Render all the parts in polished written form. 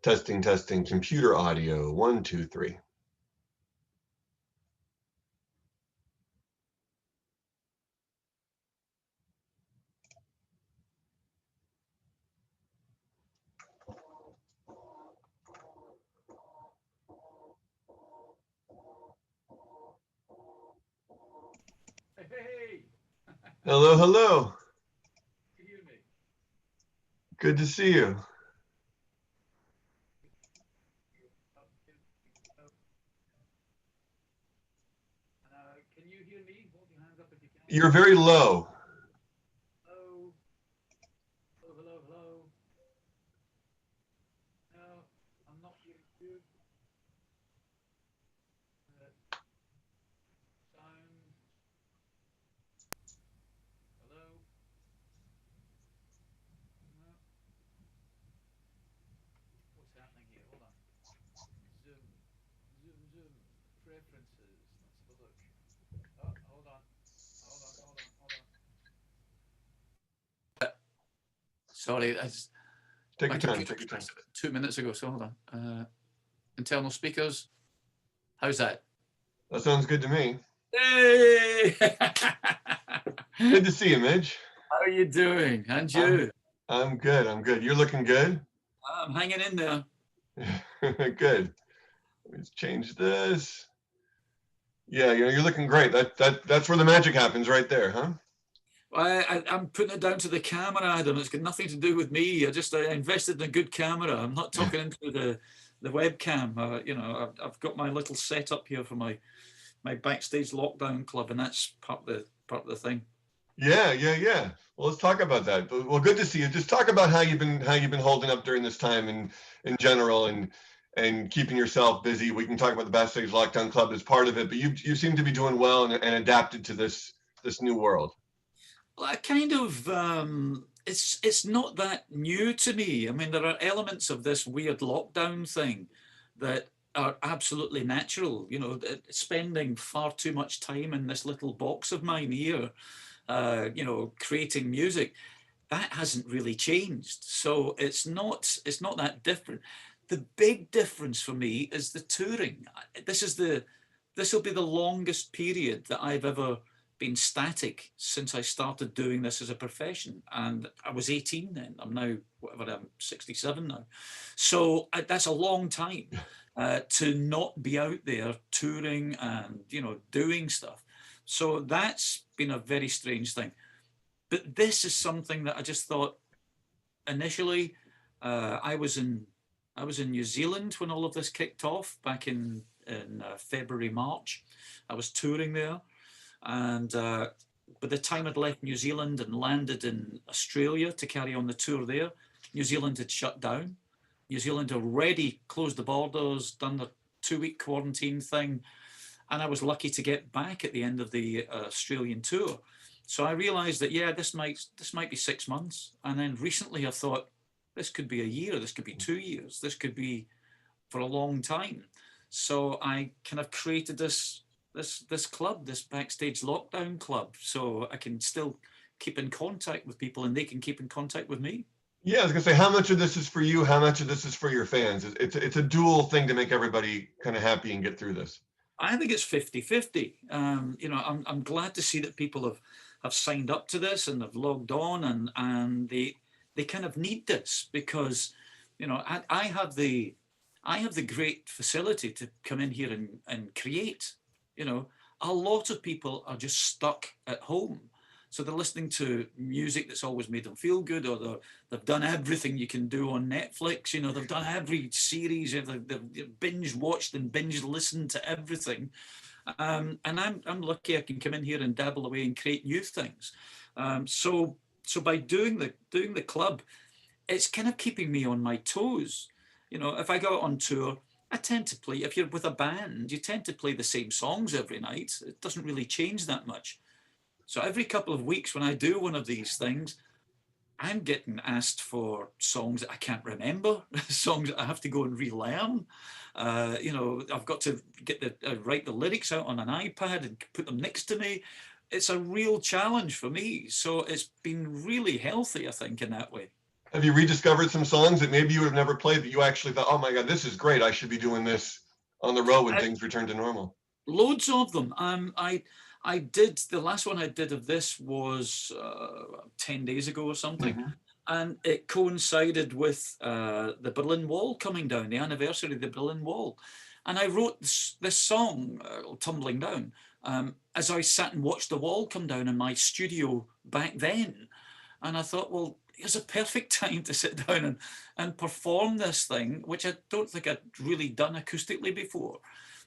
Testing, testing, computer audio, 1, 2, 3. Hey, Hello, hello. can you hear me? Good to see you. Can you hear me? Hold your hands up if you can. You're very low. Hello, hello, hello, hello. No, I'm not hearing you. Sound. Hello. No. What's happening here? Hold on. Zoom, zoom, zoom. Preferences. Let's have a look. Oh, hold on. Hold on, hold on, hold on. Sorry, Take my your time, computer take your time. crashed 2 minutes ago. So hold on. Internal speakers. How's that? That sounds good to me. Hey! Good to see you, Midge. How are you doing? And I'm, you? I'm good, I'm good. You're looking good? I'm hanging in there. Good. Let's change this. Yeah, you're looking great. That's where the magic happens right there, huh? I'm putting it down to the camera, Adam. It's got nothing to do with me. I invested in a good camera. I'm not talking into the webcam. I've got my little setup here for my backstage lockdown club, and that's part of the thing. Yeah. Well, let's talk about that. Well, good to see you. Just talk about how you've been holding up during this time in general and keeping yourself busy. We can talk about the Backstage Lockdown Club as part of it, but you seem to be doing well and adapted to this new world. Well, I kind of it's not that new to me. I mean, there are elements of this weird lockdown thing that are absolutely natural. Spending far too much time in this little box of mine here, creating music, that hasn't really changed. So it's not that different. The big difference for me is the touring. This will be the longest period that I've ever been static since I started doing this as a profession. And I was 18 then. I'm now, whatever, I'm 67 now. So that's a long time to not be out there touring and, doing stuff. So that's been a very strange thing. But this is something that I just thought initially. I was in New Zealand when all of this kicked off back in February, March. I was touring there, and by the time I'd left New Zealand and landed in Australia to carry on the tour there, New Zealand had shut down. New Zealand already closed the borders, done the 2-week quarantine thing, and I was lucky to get back at the end of the Australian tour. So I realised that yeah, this might be 6 months, and then recently I thought this could be a year, this could be 2 years, this could be for a long time. So I kind of created this club, this backstage lockdown club, so I can still keep in contact with people and they can keep in contact with me. Yeah, I was gonna say how much of this is for you, how much of this is for your fans. It's a dual thing to make everybody kind of happy and get through this. I think it's 50-50. I'm glad to see that people have signed up to this and have logged on and they kind of need this because, I have the great facility to come in here and create. You know, a lot of people are just stuck at home. So they're listening to music that's always made them feel good, or they've done everything you can do on Netflix. They've done every series, they've binge watched and binge listened to everything. And I'm lucky I can come in here and dabble away and create new things. So by doing the club, it's kind of keeping me on my toes. If I go out on tour, I tend to play, if you're with a band, you tend to play the same songs every night. It doesn't really change that much. So every couple of weeks when I do one of these things, I'm getting asked for songs that I can't remember, songs that I have to go and relearn. I've got to write the lyrics out on an iPad and put them next to me. It's a real challenge for me. So it's been really healthy, I think, in that way. Have you rediscovered some songs that maybe you would have never played that you actually thought, oh my God, this is great. I should be doing this on the road when Uh, things return to normal? Loads of them. I did, the last one I did of this was 10 days ago or something. Mhm. And it coincided with the Berlin Wall coming down, the anniversary of the Berlin Wall. And I wrote this song, Tumbling Down, as I sat and watched the wall come down in my studio back then. And I thought, well, here's a perfect time to sit down and perform this thing, which I don't think I'd really done acoustically before.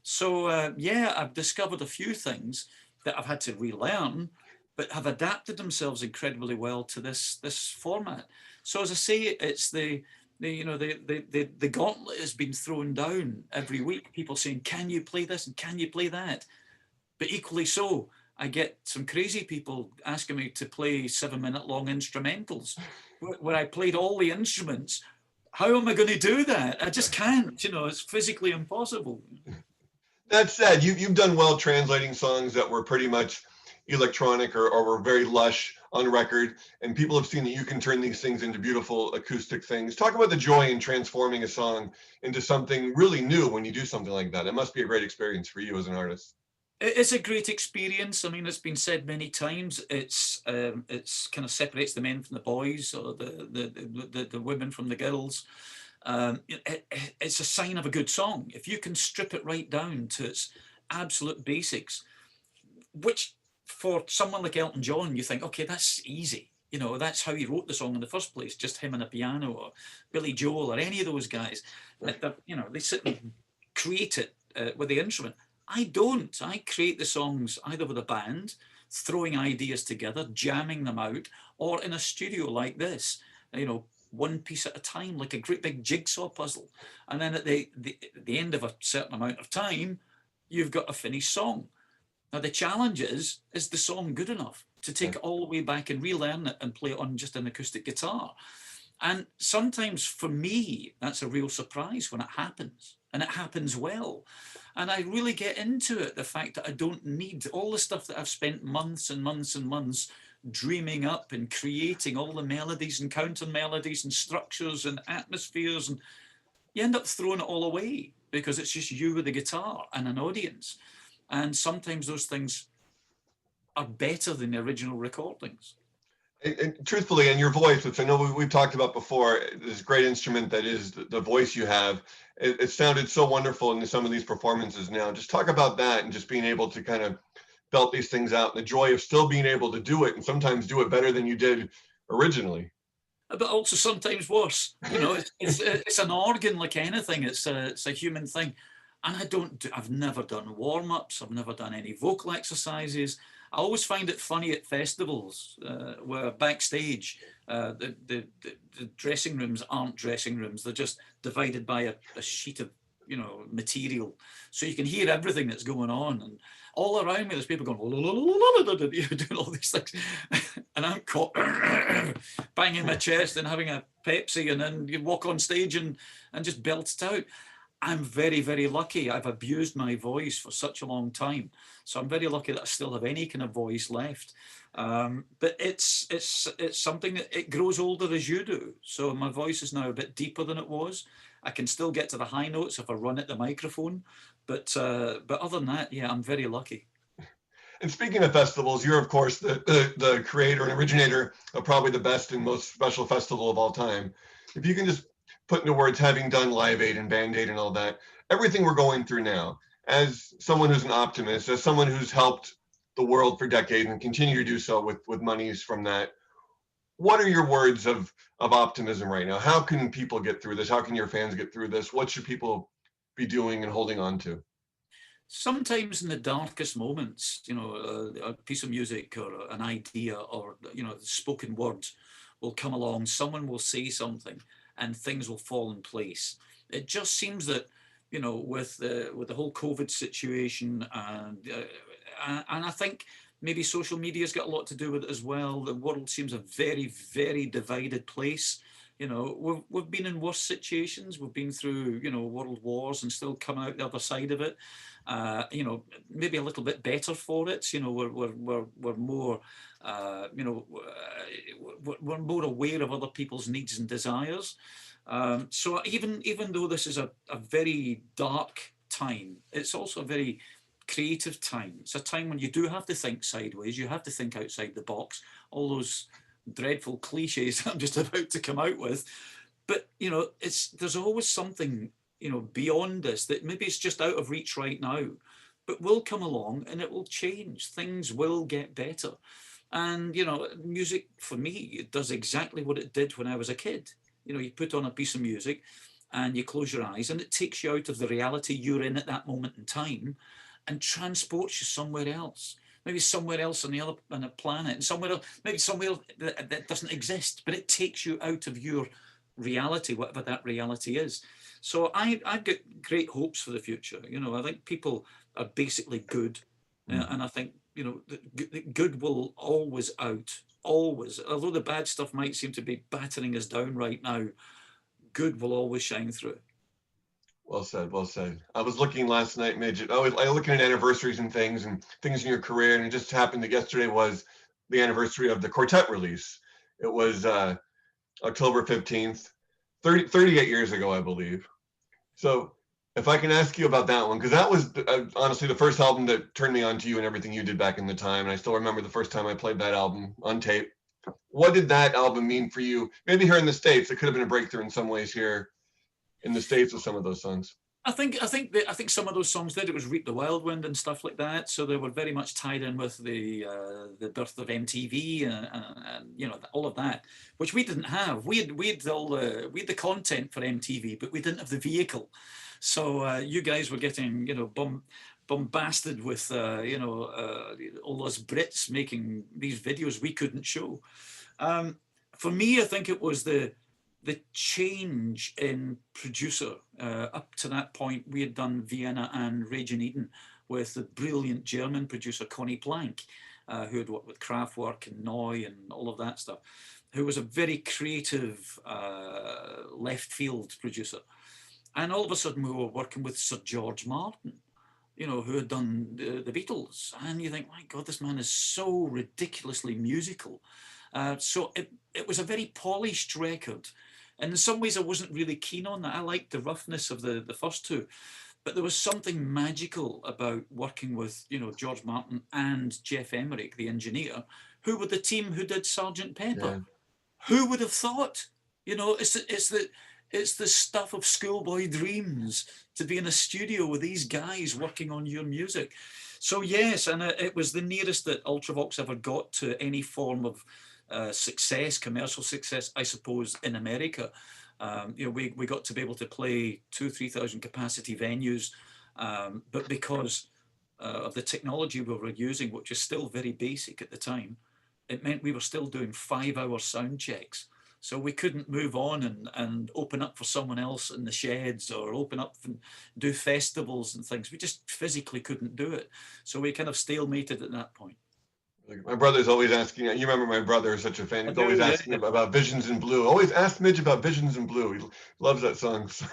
So yeah, I've discovered a few things that I've had to relearn, but have adapted themselves incredibly well to this format. So as I say, it's the gauntlet has been thrown down every week. People saying, "Can you play this and can you play that?" But equally so, I get some crazy people asking me to play 7-minute long instrumentals where I played all the instruments. How am I going to do that? I just can't. It's physically impossible. That said, you've done well translating songs that were pretty much electronic or were very lush on record, and people have seen that you can turn these things into beautiful acoustic things. Talk about the joy in transforming a song into something really new when you do something like that. It must be a great experience for you as an artist. It's a great experience. I mean, it's been said many times. It's kind of separates the men from the boys, or the women from the girls. It's a sign of a good song if you can strip it right down to its absolute basics, which for someone like Elton John, you think, okay, that's easy. That's how he wrote the song in the first place, just him and a piano, or Billy Joel, or any of those guys. They sit and create it with the instrument. I don't. I create the songs either with a band, throwing ideas together, jamming them out, or in a studio like this, one piece at a time, like a great big jigsaw puzzle. And then at the end of a certain amount of time, you've got a finished song. Now, the challenge is the song good enough to take it all the way back and relearn it and play it on just an acoustic guitar? And sometimes for me, that's a real surprise when it happens, and it happens well. And I really get into it, the fact that I don't need all the stuff that I've spent months and months and months dreaming up and creating, all the melodies and counter melodies and structures and atmospheres. And you end up throwing it all away because it's just you with the guitar and an audience. And sometimes those things are better than the original recordings. And truthfully, and your voice, which I know we've talked about before, this great instrument that is the voice you have, it sounded so wonderful in some of these performances now. Just talk about that and just being able to kind of belt these things out, and the joy of still being able to do it and sometimes do it better than you did originally. But also sometimes worse. It's an organ like anything. It's a human thing. And I've never done warm-ups. I've never done any vocal exercises. I always find it funny at festivals where backstage the dressing rooms aren't dressing rooms. They're just divided by a sheet of material, so you can hear everything that's going on. And all around me, there's people going doing all these things, and I'm caught banging my chest and having a Pepsi, and then you walk on stage and just belt it out. I'm very, very lucky. I've abused my voice for such a long time, so I'm very lucky that I still have any kind of voice left. But it's something that it grows older as you do. So my voice is now a bit deeper than it was. I can still get to the high notes if I run at the microphone, but other than that, yeah, I'm very lucky. And speaking of festivals, you're of course the creator and originator of probably the best and most special festival of all time. If you can just put into words, having done Live Aid and Band Aid and all that, everything we're going through now, as someone who's an optimist, as someone who's helped the world for decades and continue to do so with monies from that, what are your words of optimism right now? How can people get through this? How can your fans get through this? What should people be doing and holding on to? Sometimes in the darkest moments, a piece of music or an idea or, spoken words will come along, someone will say something and things will fall in place. It just seems that, with the whole COVID situation, and I think maybe social media's got a lot to do with it as well. The world seems a very, very divided place. You know, we've been in worse situations. We've been through, you know, world wars and still come out the other side of it. You know, maybe a little bit better for it. You know, we're more, you know, we're more aware of other people's needs and desires. So even though this is a very dark time, it's also a very creative time. It's a time when you do have to think sideways. You have to think outside the box. All those dreadful cliches I'm just about to come out with. But you know, there's always something, you know, beyond this that maybe it's just out of reach right now, but will come along and it will change. Things will get better. And you know, music for me, it does exactly what it did when I was a kid. You know, you put on a piece of music and you close your eyes and it takes you out of the reality you're in at that moment in time and transports you somewhere else. Maybe somewhere else on a planet, and somewhere else, maybe somewhere that doesn't exist, but it takes you out of your reality, whatever that reality is. So I've got great hopes for the future. You know, I think people are basically good, and I think, you know, the good will always out, always. Although the bad stuff might seem to be battering us down right now, good will always shine through. Well said, well said. I was looking last night, Midge. I looking at anniversaries and things in your career, and it just happened that yesterday was the anniversary of the quartet release. It was October 15th, 38 years ago, I believe. So if I can ask you about that one, because that was honestly the first album that turned me on to you and everything you did back in the time. And I still remember the first time I played that album on tape. What did that album mean for you? Maybe here in the States, it could have been a breakthrough in some ways here in the States with some of those songs. I think some of those songs did. It was "Reap the Wild Wind" and stuff like that. So they were very much tied in with the birth of MTV and you know, all of that, which we didn't have. We had the content for MTV, but we didn't have the vehicle. So you guys were getting, you know, bombasted with you know, all those Brits making these videos we couldn't show. For me, I think it was the change in producer. Up to that point, we had done Vienna and Raging Eden with the brilliant German producer Conny Plank, who had worked with Kraftwerk and Neu and all of that stuff, who was a very creative left field producer. And all of a sudden we were working with Sir George Martin, you know, who had done the Beatles. And you think, my God, this man is so ridiculously musical. So it was a very polished record. And in some ways, I wasn't really keen on that. I liked the roughness of the first two. But there was something magical about working with, you know, George Martin and Jeff Emmerich, the engineer, who were the team who did Sergeant Pepper. Yeah. Who would have thought? You know, it's the stuff of schoolboy dreams to be in a studio with these guys working on your music. So yes, and it was the nearest that Ultravox ever got to any form of success, commercial success, I suppose, in America. You know, we got to be able to play 2,000-3,000 capacity venues, but because of the technology we were using, which is still very basic at the time, it meant we were still doing 5-hour sound checks. So we couldn't move on and open up for someone else in the sheds or open up and do festivals and things. We just physically couldn't do it. So we kind of stalemated at that point. My brother's always asking, you remember my brother is such a fan, he's always asking about Visions in Blue. Always ask Midge about Visions in Blue. He loves that song so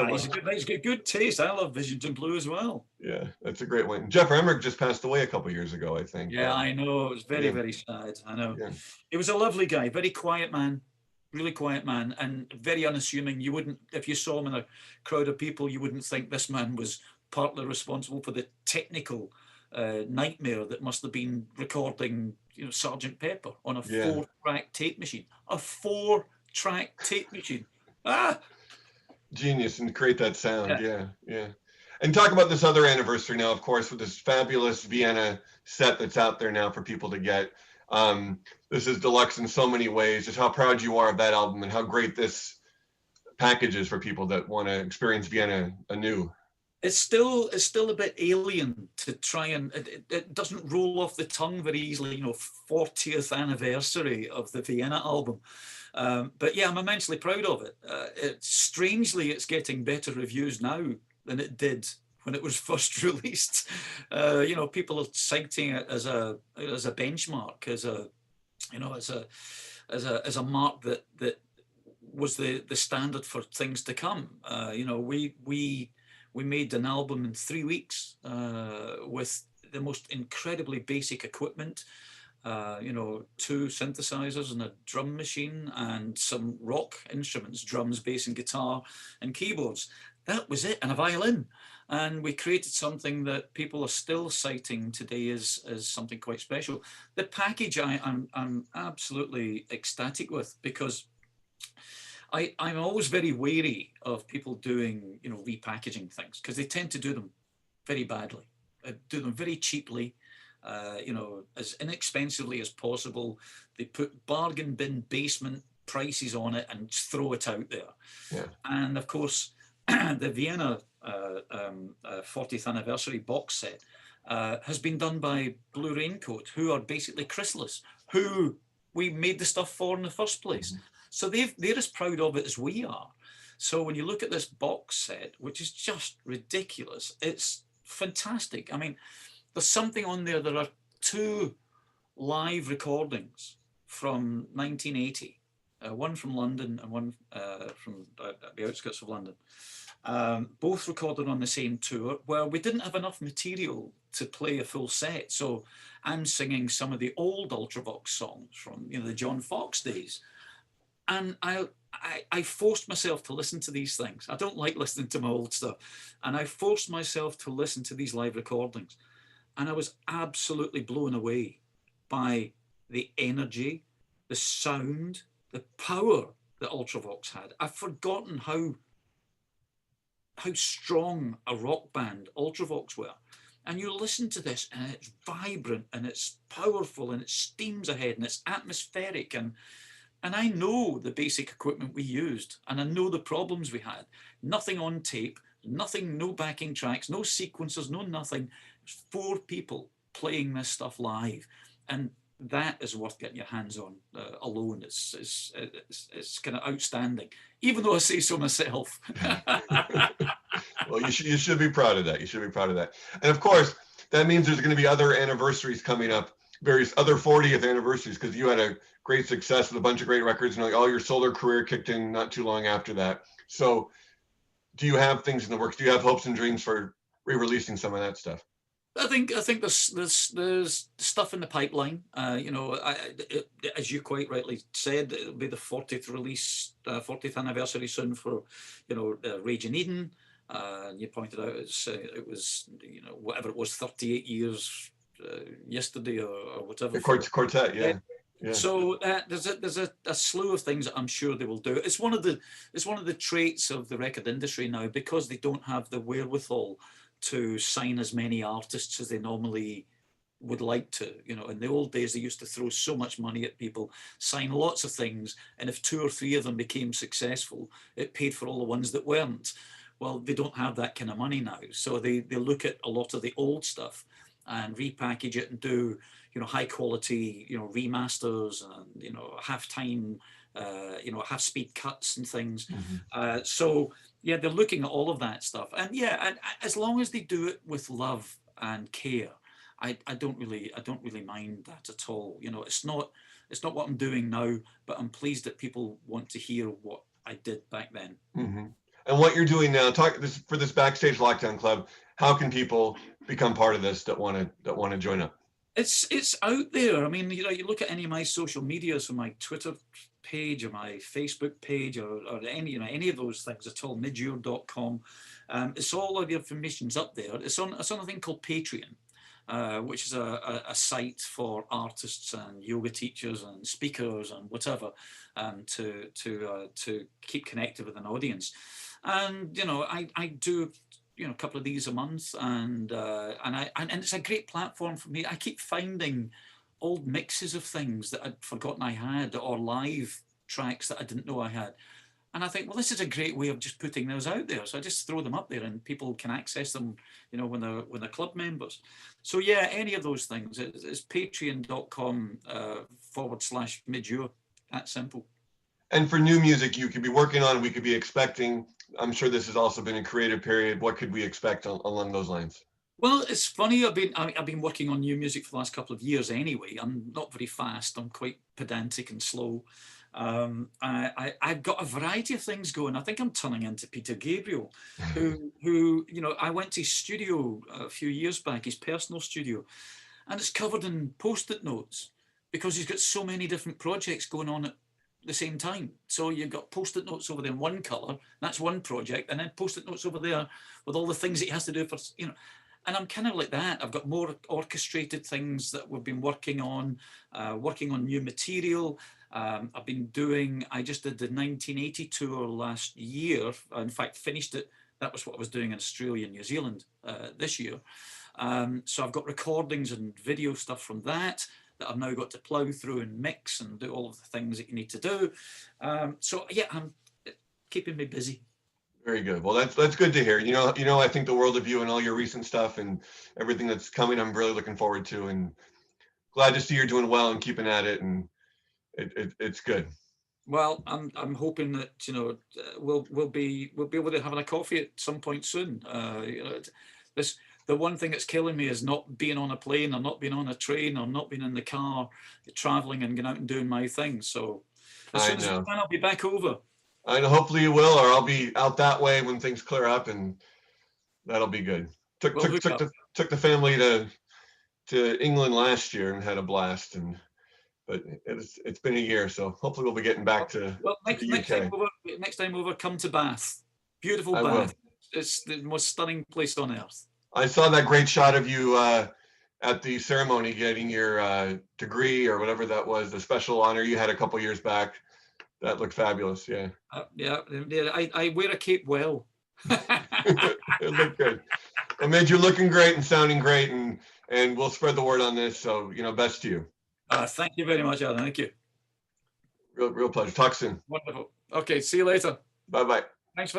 much. He's got good taste. I love Visions in Blue as well. Yeah, that's a great one. Jeff Emmerich just passed away a couple years ago, I think. Yeah, I know. It was very, very sad. I know. Yeah. He was a lovely guy, very quiet man, really quiet man, and very unassuming. You wouldn't, if you saw him in a crowd of people, you wouldn't think this man was partly responsible for the technical nightmare that must have been recording, you know, Sergeant Pepper on a 4-track tape machine. A 4-track tape machine. Genius, and create that sound. Yeah. And talk about this other anniversary now, of course, with this fabulous Vienna set that's out there now for people to get. This is deluxe in so many ways. Just how proud you are of that album and how great this package is for people that want to experience Vienna anew. It's still a bit alien to try and it doesn't roll off the tongue very easily, you know, 40th anniversary of the Vienna album. But yeah, I'm immensely proud of it. Strangely, it's getting better reviews now than it did when it was first released. You know, people are citing it as a benchmark, as a mark that was the standard for things to come. You know, we made an album in 3 weeks with the most incredibly basic equipment. You know, 2 synthesizers and a drum machine and some rock instruments, drums, bass and guitar and keyboards. That was it, and a violin. And we created something that people are still citing today as something quite special. The package I'm absolutely ecstatic with, because I'm always very wary of people doing, you know, repackaging things, because they tend to do them very badly, do them very cheaply, you know, as inexpensively as possible. They put bargain bin basement prices on it and throw it out there. Yeah. And of course, the Vienna 40th anniversary box set has been done by Blue Raincoat, who are basically Chrysalis, who we made the stuff for in the first place. Mm-hmm. So they're as proud of it as we are. So when you look at this box set, which is just ridiculous, it's fantastic. I mean, there's something on there. There are 2 live recordings from 1980, one from London and one from the outskirts of London, both recorded on the same tour, where we didn't have enough material to play a full set. So I'm singing some of the old Ultravox songs from, you know, the John Fox days. And I forced myself to listen to these things. I don't like listening to my old stuff. And I forced myself to listen to these live recordings. And I was absolutely blown away by the energy, the sound, the power that Ultravox had. I've forgotten how strong a rock band Ultravox were. And you listen to this and it's vibrant and it's powerful and it steams ahead and it's atmospheric. And I know the basic equipment we used, and I know the problems we had. Nothing on tape, nothing, no backing tracks, no sequencers, no nothing. 4 people playing this stuff live. And that is worth getting your hands on alone. It's kind of outstanding, even though I say so myself. Well, you should be proud of that. You should be proud of that. And of course, that means there's going to be other anniversaries coming up, various other 40th anniversaries, because you had a great success with a bunch of great records, and all your solo career kicked in not too long after that. So do you have things in the works? Do you have hopes and dreams for re-releasing some of that stuff? I think there's stuff in the pipeline. You know, as you quite rightly said, it'll be the 40th release, 40th anniversary soon for, you know, Rage in Eden. And you pointed out it was, you know, whatever it was, 38 years yesterday or whatever. Quartet, yeah. Yeah. So there's a slew of things that I'm sure they will do. It's one of the traits of the record industry now, because they don't have the wherewithal to sign as many artists as they normally would like to. You know, in the old days, they used to throw so much money at people, sign lots of things, and if 2 or 3 of them became successful, it paid for all the ones that weren't. Well, they don't have that kind of money now. So they look at a lot of the old stuff and repackage it and do, you know, high quality, you know, remasters and, you know, halftime, you know, half speed cuts and things. Mm-hmm. So yeah, they're looking at all of that stuff. And yeah, and as long as they do it with love and care, I don't really mind that at all. You know, it's not what I'm doing now, but I'm pleased that people want to hear what I did back then. Mm-hmm. And what you're doing now, for this Backstage Lockdown Club, how can people become part of this that want to join up? It's out there. I mean, you know, you look at any of my social medias, from my Twitter page or my Facebook page or any of those things at all, midgure.com. It's all of the information's up there. It's on a thing called Patreon, which is a site for artists and yoga teachers and speakers and whatever, to keep connected with an audience. And you know, I do, you know, a couple of these a month, and it's a great platform for me. I keep finding old mixes of things that I'd forgotten I had, or live tracks that I didn't know I had. And I think, well, this is a great way of just putting those out there. So I just throw them up there and people can access them, you know, when they're club members. So yeah, any of those things. It's patreon.com /MIDGE URE. That simple. And for new music you could be working on, we could be expecting, I'm sure this has also been a creative period. What could we expect along those lines? Well, it's funny. I've been working on new music for the last couple of years anyway. I'm not very fast. I'm quite pedantic and slow. I've got a variety of things going. I think I'm turning into Peter Gabriel, who I went to his studio a few years back, his personal studio, and it's covered in post-it notes because he's got so many different projects going on at the same time. So you've got post-it notes over there in one color, that's one project, and then post-it notes over there with all the things that he has to do for, and I'm kind of like that. I've got more orchestrated things that we've been working on new material. I just did the 1980 tour last year. In fact, finished it. That was what I was doing in Australia and New Zealand this year. So I've got recordings and video stuff from that I've now got to plow through and mix and do all of the things that you need to do. So yeah, I'm keeping me busy. Very good. Well, that's good to hear. I think the world of you and all your recent stuff and everything that's coming. I'm really looking forward to, and glad to see you're doing well and keeping at it. And it's good. Well, I'm hoping that we'll be able to having a coffee at some point soon. The one thing that's killing me is not being on a plane, or not being on a train, or not being in the car, traveling and going out and doing my thing. So as soon as I can, I'll be back over. I know, hopefully you will, or I'll be out that way when things clear up, and that'll be good. Took the family to England last year and had a blast, but it's been a year, so hopefully we'll be getting back to next time over, come to Bath. Beautiful Bath. It's the most stunning place on earth. I saw that great shot of you at the ceremony getting your degree or whatever that was, the special honor you had a couple years back. That looked fabulous. Yeah. I wear a cape well. It looked good. It made you looking great and sounding great, and we'll spread the word on this. So best to you. Thank you very much, Adam. Thank you. Real pleasure. Talk soon. Wonderful. Okay. See you later. Bye bye. Thanks for